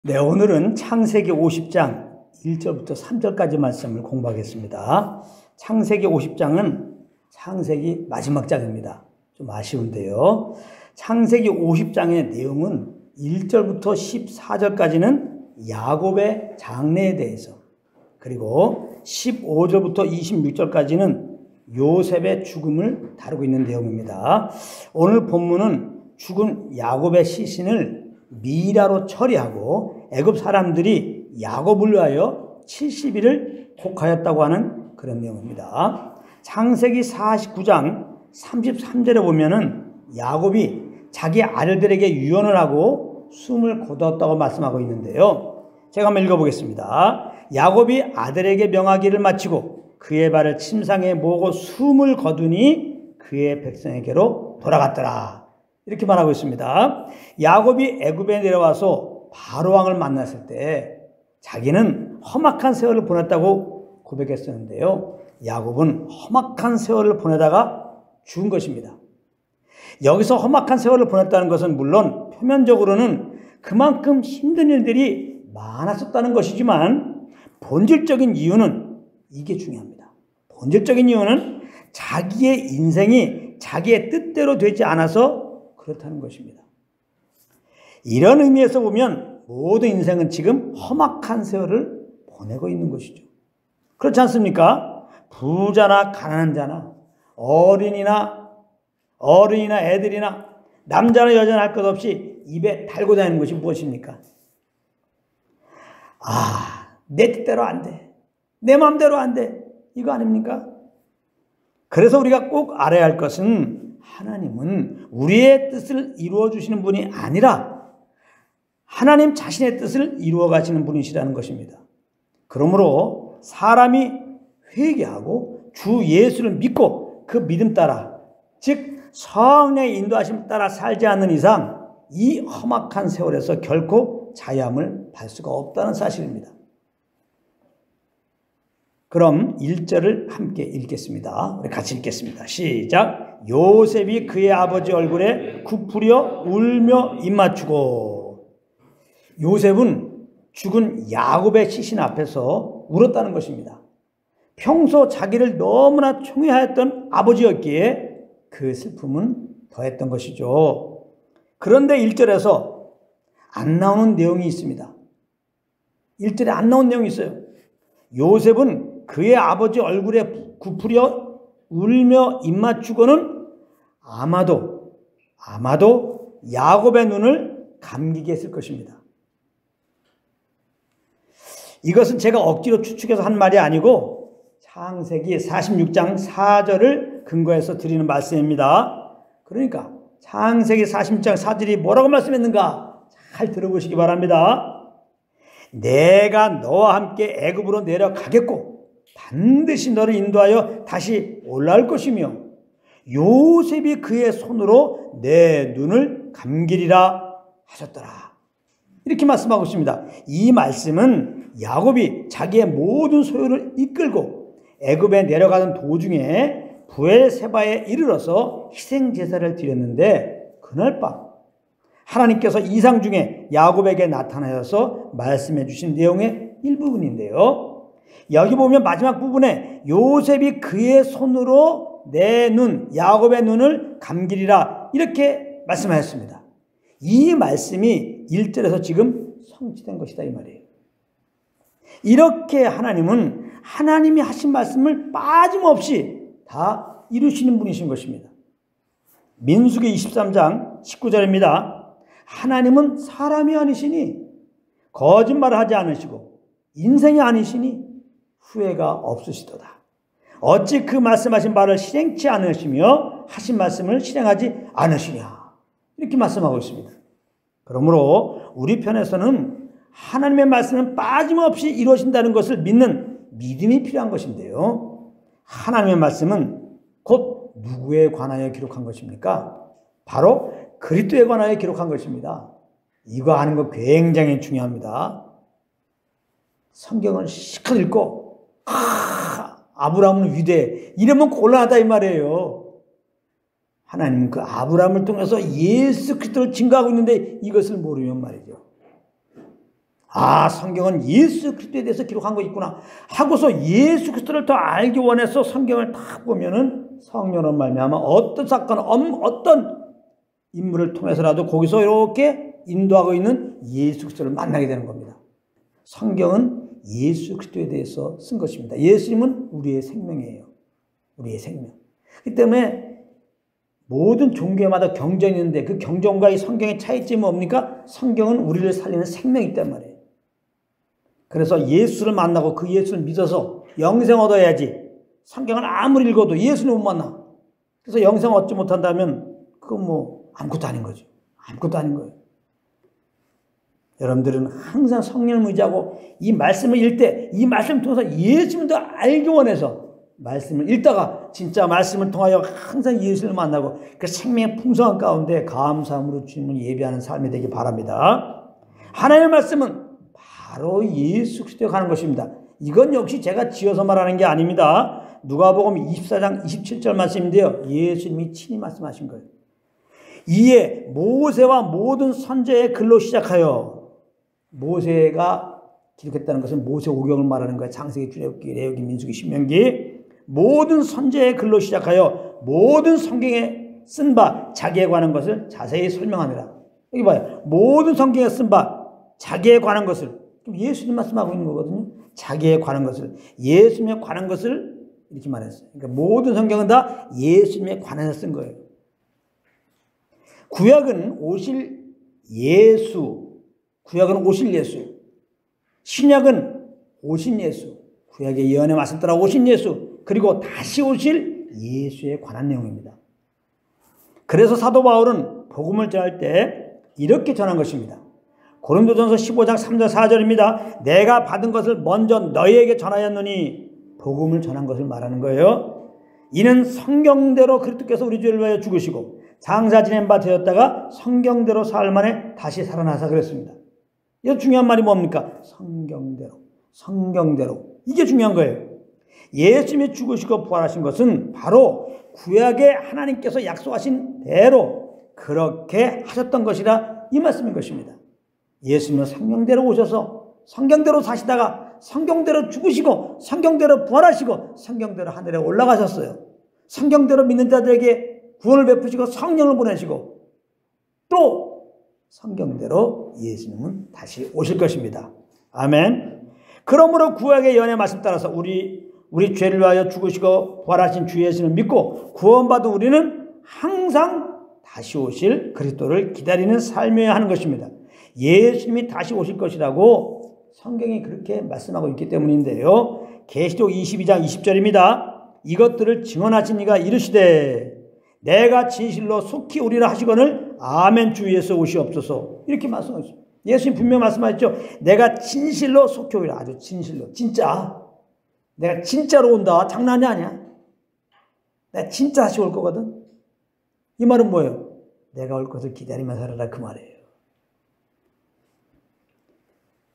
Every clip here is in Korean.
네, 오늘은 창세기 50장 1절부터 3절까지 말씀을 공부하겠습니다. 창세기 50장은 창세기 마지막 장입니다. 좀 아쉬운데요. 창세기 50장의 내용은 1절부터 14절까지는 야곱의 장래에 대해서, 그리고 15절부터 26절까지는 요셉의 죽음을 다루고 있는 내용입니다. 오늘 본문은 죽은 야곱의 시신을 미라로 처리하고 애굽 사람들이 야곱을 위하여 70일을 곡하였다고 하는 그런 내용입니다. 창세기 49장 33절에 보면은 야곱이 자기 아들들에게 유언을 하고 숨을 거두었다고 말씀하고 있는데요. 제가 한번 읽어보겠습니다. 야곱이 아들에게 명하기를 마치고 그의 발을 침상에 모으고 숨을 거두니 그의 백성에게로 돌아갔더라. 이렇게 말하고 있습니다. 야곱이 애굽에 내려와서 바로왕을 만났을 때 자기는 험악한 세월을 보냈다고 고백했었는데요. 야곱은 험악한 세월을 보내다가 죽은 것입니다. 여기서 험악한 세월을 보냈다는 것은 물론 표면적으로는 그만큼 힘든 일들이 많았었다는 것이지만 본질적인 이유는 이게 중요합니다. 본질적인 이유는 자기의 인생이 자기의 뜻대로 되지 않아서 그렇다는 것입니다. 이런 의미에서 보면 모든 인생은 지금 험악한 세월을 보내고 있는 것이죠. 그렇지 않습니까? 부자나 가난한 자나 어린이나 애들이나 남자나 여자나 할 것 없이 입에 달고 다니는 것이 무엇입니까? 내 뜻대로 안 돼. 내 마음대로 안 돼. 이거 아닙니까? 그래서 우리가 꼭 알아야 할 것은 하나님은 우리의 뜻을 이루어 주시는 분이 아니라 하나님 자신의 뜻을 이루어 가시는 분이시라는 것입니다. 그러므로 사람이 회개하고 주 예수를 믿고 그 믿음 따라, 즉 성령의 인도하심 따라 살지 않는 이상 이 험악한 세월에서 결코 자유함을 받을 수가 없다는 사실입니다. 그럼 1절을 함께 읽겠습니다. 우리 같이 읽겠습니다. 시작. 요셉이 그의 아버지 얼굴에 굽으려 울며 입맞추고. 요셉은 죽은 야곱의 시신 앞에서 울었다는 것입니다. 평소 자기를 너무나 총애하였던 아버지였기에 그 슬픔은 더했던 것이죠. 그런데 1절에서 안 나오는 내용이 있습니다. 1절에 안 나온 내용이 있어요. 요셉은 그의 아버지 얼굴에 굽으려 울며 입맞추고는 아마도 야곱의 눈을 감기게 했을 것입니다. 이것은 제가 억지로 추측해서 한 말이 아니고 창세기 46장 4절을 근거해서 드리는 말씀입니다. 그러니까 창세기 46장 4절이 뭐라고 말씀했는가? 잘 들어보시기 바랍니다. 내가 너와 함께 애굽으로 내려가겠고 반드시 너를 인도하여 다시 올라올 것이며 요셉이 그의 손으로 내 눈을 감기리라 하셨더라. 이렇게 말씀하고 있습니다. 이 말씀은 야곱이 자기의 모든 소유를 이끌고 애굽에 내려가던 도중에 부엘세바에 이르러서 희생제사를 드렸는데 그날 밤 하나님께서 이상 중에 야곱에게 나타나셔서 말씀해 주신 내용의 일부분인데요. 여기 보면 마지막 부분에 요셉이 그의 손으로 내 눈, 야곱의 눈을 감기리라 이렇게 말씀하셨습니다. 이 말씀이 1절에서 지금 성취된 것이다 이 말이에요. 이렇게 하나님은 하나님이 하신 말씀을 빠짐없이 다 이루시는 분이신 것입니다. 민수기 23장 19절입니다. 하나님은 사람이 아니시니 거짓말을 하지 않으시고 인생이 아니시니 후회가 없으시도다. 어찌 그 말씀하신 바를 실행치 않으시며 하신 말씀을 실행하지 않으시냐. 이렇게 말씀하고 있습니다. 그러므로 우리 편에서는 하나님의 말씀은 빠짐없이 이루어진다는 것을 믿는 믿음이 필요한 것인데요. 하나님의 말씀은 곧 누구에 관하여 기록한 것입니까? 바로 그리스도에 관하여 기록한 것입니다. 이거 아는 거 굉장히 중요합니다. 성경을 실컷 읽고 아브라함은 위대해 이러면 곤란하다 이 말이에요. 하나님은 그 아브라함을 통해서 예수 그리스도를 증거하고 있는데 이것을 모르면 말이죠. 아, 성경은 예수 그리스도에 대해서 기록한 거 있구나 하고서 예수 그리스도를 더 알기 원해서 성경을 딱 보면은 성령으로 말미암아 어떤 사건, 어떤 인물을 통해서라도 거기서 이렇게 인도하고 있는 예수 그리스도를 만나게 되는 겁니다. 성경은 예수 그리스도에 대해서 쓴 것입니다. 예수님은 우리의 생명이에요. 우리의 생명. 그렇기 때문에 모든 종교마다 경전이 있는데 그 경전과 이 성경의 차이점이 뭡니까? 성경은 우리를 살리는 생명이기 때문에. 그래서 예수를 만나고 그 예수를 믿어서 영생 얻어야지. 성경을 아무리 읽어도 예수는 못 만나. 그래서 영생 얻지 못한다면 그건 뭐 아무것도 아닌 거죠. 아무것도 아닌 거예요. 여러분들은 항상 성령을 의지하고 이 말씀을 읽을 때 이 말씀을 통해서 예수님을 더 알기 원해서 말씀을 읽다가 진짜 말씀을 통하여 항상 예수를 만나고 그 생명의 풍성한 가운데 감사함으로 주님을 예배하는 삶이 되기 바랍니다. 하나님의 말씀은 바로 예수 그리스도에 가는 것입니다. 이건 역시 제가 지어서 말하는 게 아닙니다. 누가복음 24장 27절 말씀인데요. 예수님이 친히 말씀하신 거예요. 이에 모세와 모든 선지자의 글로 시작하여, 모세가 기록했다는 것은 모세오경을 말하는 거예요. 창세기, 출애굽기, 레위기, 민수기, 신명기. 모든 선지자의 글로 시작하여 모든 성경에 쓴 바 자기에 관한 것을 자세히 설명하느라. 여기 봐요. 모든 성경에 쓴 바 자기에 관한 것을, 예수님 말씀하고 있는 거거든요. 자기에 관한 것을, 예수님에 관한 것을 이렇게 말했어요. 그러니까 모든 성경은 다 예수님에 관해서 쓴 거예요. 구약은 오실 예수, 구약은 오실 예수, 신약은 오신 예수, 구약의 예언의 말씀 따라 오신 예수, 그리고 다시 오실 예수에 관한 내용입니다. 그래서 사도 바울은 복음을 전할 때 이렇게 전한 것입니다. 고린도전서 15장 3절 4절입니다. 내가 받은 것을 먼저 너희에게 전하였노니, 복음을 전한 것을 말하는 거예요. 이는 성경대로 그리스도께서 우리 죄를 위하여 죽으시고 장사 지낸 바 되었다가 성경대로 사흘 만에 다시 살아나사 그랬습니다. 이 중요한 말이 뭡니까? 성경대로, 성경대로. 이게 중요한 거예요. 예수님이 죽으시고 부활하신 것은 바로 구약에 하나님께서 약속하신 대로 그렇게 하셨던 것이라 이 말씀인 것입니다. 예수님은 성경대로 오셔서 성경대로 사시다가 성경대로 죽으시고 성경대로 부활하시고 성경대로 하늘에 올라가셨어요. 성경대로 믿는 자들에게 구원을 베푸시고 성령을 보내시고 또 성경대로 예수님은 다시 오실 것입니다. 아멘. 그러므로 구약의 예언의 말씀 따라서 우리 죄를 위하여 죽으시고 부활하신 주 예수를 믿고 구원받은 우리는 항상 다시 오실 그리스도를 기다리는 삶이어야 하는 것입니다. 예수님이 다시 오실 것이라고 성경이 그렇게 말씀하고 있기 때문인데요. 계시록 22장 20절입니다. 이것들을 증언하신 이가 이르시되 내가 진실로 속히 오리라 하시거늘 아멘 주 예수 오시옵소서. 이렇게 말씀하셨어요. 예수님 분명히 말씀하셨죠. 내가 진실로 속히 오리라. 아주 진실로, 진짜 내가 진짜로 온다. 장난이 아니야. 내가 진짜 다시 올 거거든. 이 말은 뭐예요? 내가 올 것을 기다리며 살아라, 그 말이에요.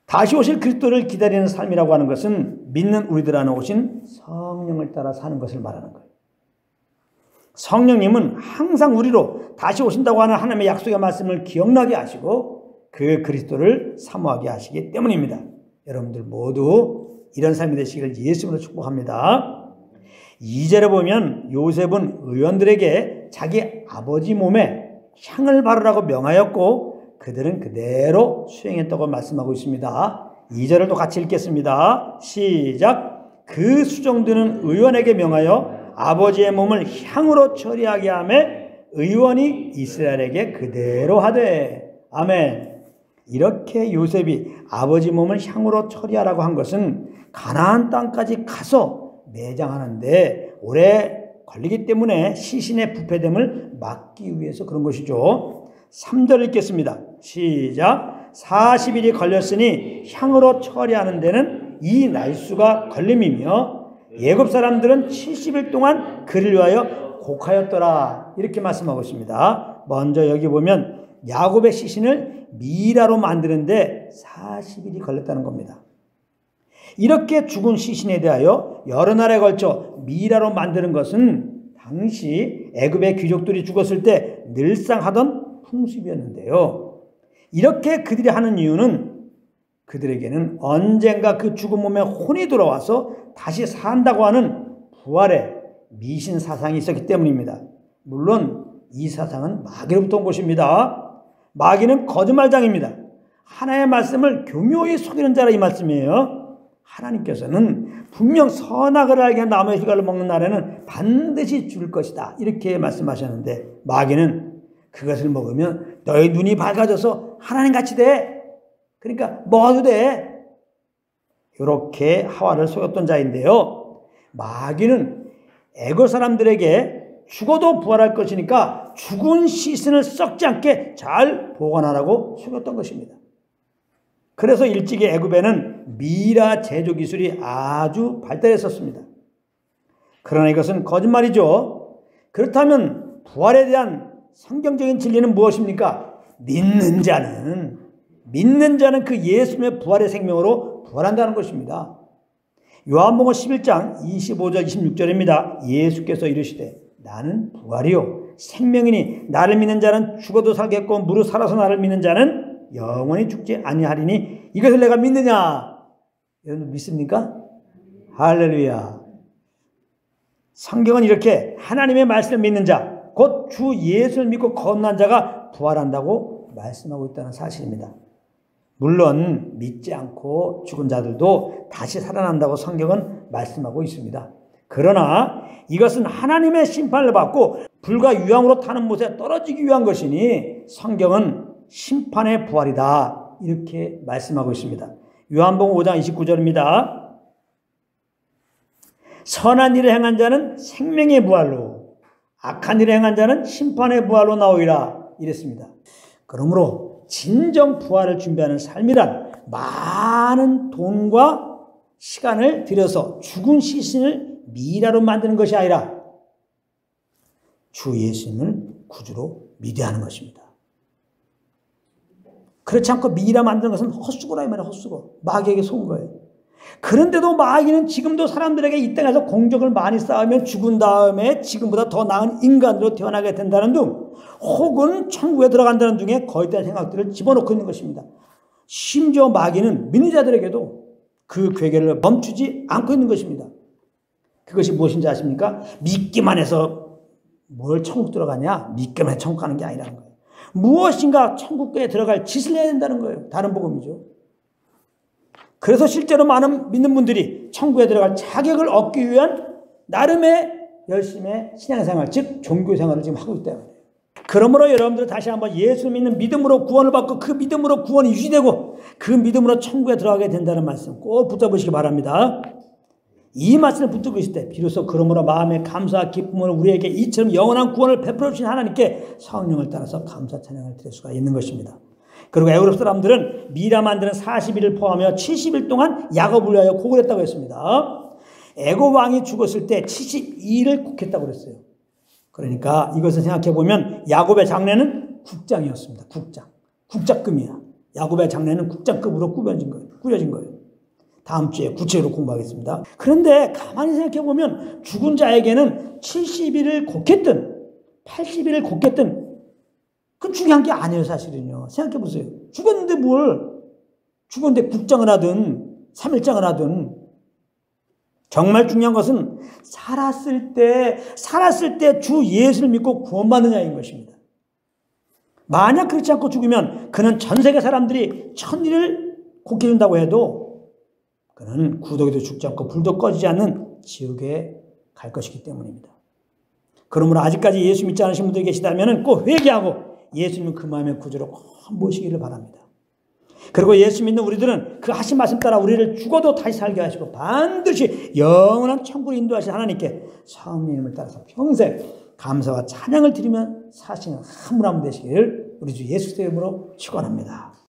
다시 오실 그리스도를 기다리는 삶이라고 하는 것은 믿는 우리들 안에 오신 성령을 따라 사는 것을 말하는 거예요. 성령님은 항상 우리로 다시 오신다고 하는 하나님의 약속의 말씀을 기억나게 하시고 그 그리스도를 사모하게 하시기 때문입니다. 여러분들 모두 이런 삶이 되시기를 예수님으로 축복합니다. 2절에 보면 요셉은 의원들에게 자기 아버지 몸에 향을 바르라고 명하였고 그들은 그대로 수행했다고 말씀하고 있습니다. 2절을 또 같이 읽겠습니다. 시작. 그 수종드는 의원에게 명하여 아버지의 몸을 향으로 처리하게 하며 의원이 이스라엘에게 그대로 하되. 아멘. 이렇게 요셉이 아버지 몸을 향으로 처리하라고 한 것은 가나안 땅까지 가서 매장하는데 오래 걸리기 때문에 시신의 부패됨을 막기 위해서 그런 것이죠. 3절 읽겠습니다. 시작. 40일이 걸렸으니 향으로 처리하는 데는 이 날수가 걸림이며 예굽 사람들은 70일 동안 그를 위하여 곡하였더라. 이렇게 말씀하고 있습니다. 먼저 여기 보면 야곱의 시신을 미라로 만드는데 40일이 걸렸다는 겁니다. 이렇게 죽은 시신에 대하여 여러 날에 걸쳐 미라로 만드는 것은 당시 애굽의 귀족들이 죽었을 때 늘상 하던 풍습이었는데요. 이렇게 그들이 하는 이유는 그들에게는 언젠가 그 죽은 몸에 혼이 돌아와서 다시 산다고 하는 부활의 미신 사상이 있었기 때문입니다. 물론 이 사상은 마귀로부터 온 것입니다. 마귀는 거짓말장입니다. 하나님의 말씀을 교묘히 속이는 자라 이 말씀이에요. 하나님께서는 분명 선악을 알게 한 나무의 실과를 먹는 날에는 반드시 죽을 것이다, 이렇게 말씀하셨는데 마귀는 그것을 먹으면 너의 눈이 밝아져서 하나님같이 돼, 그러니까 먹어도 돼, 이렇게 하와를 속였던 자인데요. 마귀는 애고 사람들에게 죽어도 부활할 것이니까 죽은 시신을 썩지 않게 잘 보관하라고 속였던 것입니다. 그래서 일찍이 애굽에는 미라 제조 기술이 아주 발달했었습니다. 그러나 이것은 거짓말이죠. 그렇다면 부활에 대한 성경적인 진리는 무엇입니까? 믿는 자는 그 예수님의 부활의 생명으로 부활한다는 것입니다. 요한복음 11장 25절 26절입니다. 예수께서 이르시되 나는 부활이요 생명이니 나를 믿는 자는 죽어도 살겠고 무릇 살아서 나를 믿는 자는 영원히 죽지 아니하리니 이것을 내가 믿느냐? 여러분 믿습니까? 할렐루야. 성경은 이렇게 하나님의 말씀을 믿는 자, 곧 주 예수를 믿고 거듭난 자가 부활한다고 말씀하고 있다는 사실입니다. 물론 믿지 않고 죽은 자들도 다시 살아난다고 성경은 말씀하고 있습니다. 그러나 이것은 하나님의 심판을 받고 불과 유황으로 타는 못에 떨어지기 위한 것이니 성경은 심판의 부활이다, 이렇게 말씀하고 있습니다. 요한복음 5장 29절입니다. 선한 일을 행한 자는 생명의 부활로 악한 일을 행한 자는 심판의 부활로 나오리라, 이랬습니다. 그러므로 진정 부활을 준비하는 삶이란 많은 돈과 시간을 들여서 죽은 시신을 미라로 만드는 것이 아니라 주 예수님을 구주로 믿어야 하는 것입니다. 그렇지 않고 미라 만드는 것은 헛수고라 이 말이에요. 헛수고. 마귀에게 속은 거예요. 그런데도 마귀는 지금도 사람들에게 이 땅에서 공적을 많이 쌓으면 죽은 다음에 지금보다 더 나은 인간으로 태어나게 된다는 등, 혹은 천국에 들어간다는 등의 거짓된 생각들을 집어넣고 있는 것입니다. 심지어 마귀는 믿는 자들에게도 그 괴계를 멈추지 않고 있는 것입니다. 그것이 무엇인지 아십니까? 믿기만 해서 뭘 천국 들어가냐? 믿기만 해서 천국 가는 게 아니라는 거예요. 무엇인가 천국에 들어갈 짓을 해야 된다는 거예요. 다른 복음이죠. 그래서 실제로 많은 믿는 분들이 천국에 들어갈 자격을 얻기 위한 나름의 열심의 신앙생활, 즉 종교생활을 지금 하고 있다는 거예요. 그러므로 여러분들 다시 한번 예수 믿는 믿음으로 구원을 받고 그 믿음으로 구원이 유지되고 그 믿음으로 천국에 들어가게 된다는 말씀 꼭 붙잡으시기 바랍니다. 이 말씀을 붙들고 있을 때 비로소 그러므로 마음의 감사와 기쁨으로 우리에게 이처럼 영원한 구원을 베풀어 주신 하나님께 성령을 따라서 감사 찬양을 드릴 수가 있는 것입니다. 그리고 애굽 사람들은 미라 만드는 40일을 포함하여 70일 동안 야곱을 위하여 곡을 했다고 했습니다. 애굽 왕이 죽었을 때 72일을 곡했다고 그랬어요. 그러니까 이것을 생각해 보면 야곱의 장례는 국장이었습니다. 국장급이야. 야곱의 장례는 국장급으로 꾸려진 거예요. 다음 주에 구체적으로 공부하겠습니다. 그런데 가만히 생각해 보면 죽은 자에게는 70일을 곡했든 80일을 곡했든 그 중요한 게 아니에요, 사실은요. 생각해 보세요. 죽었는데 국장을 하든 3일장을 하든, 정말 중요한 것은 살았을 때 주 예수를 믿고 구원받느냐인 것입니다. 만약 그렇지 않고 죽으면 그는 전 세계 사람들이 1000일을 곡해준다고 해도 그는 구더기도 죽지 않고 불도 꺼지지 않는 지옥에 갈 것이기 때문입니다. 그러므로 아직까지 예수 믿지 않으신 분들이 계시다면 꼭 회개하고 예수님은 그 마음의 구주로 꼭 모시기를 바랍니다. 그리고 예수 믿는 우리들은 그 하신 말씀 따라 우리를 죽어도 다시 살게 하시고 반드시 영원한 천국으로 인도하신 하나님께 성령님을 따라서 평생 감사와 찬양을 드리며 사시는 한 분 한 분 되시기를 우리 주 예수 이름으로 축원합니다.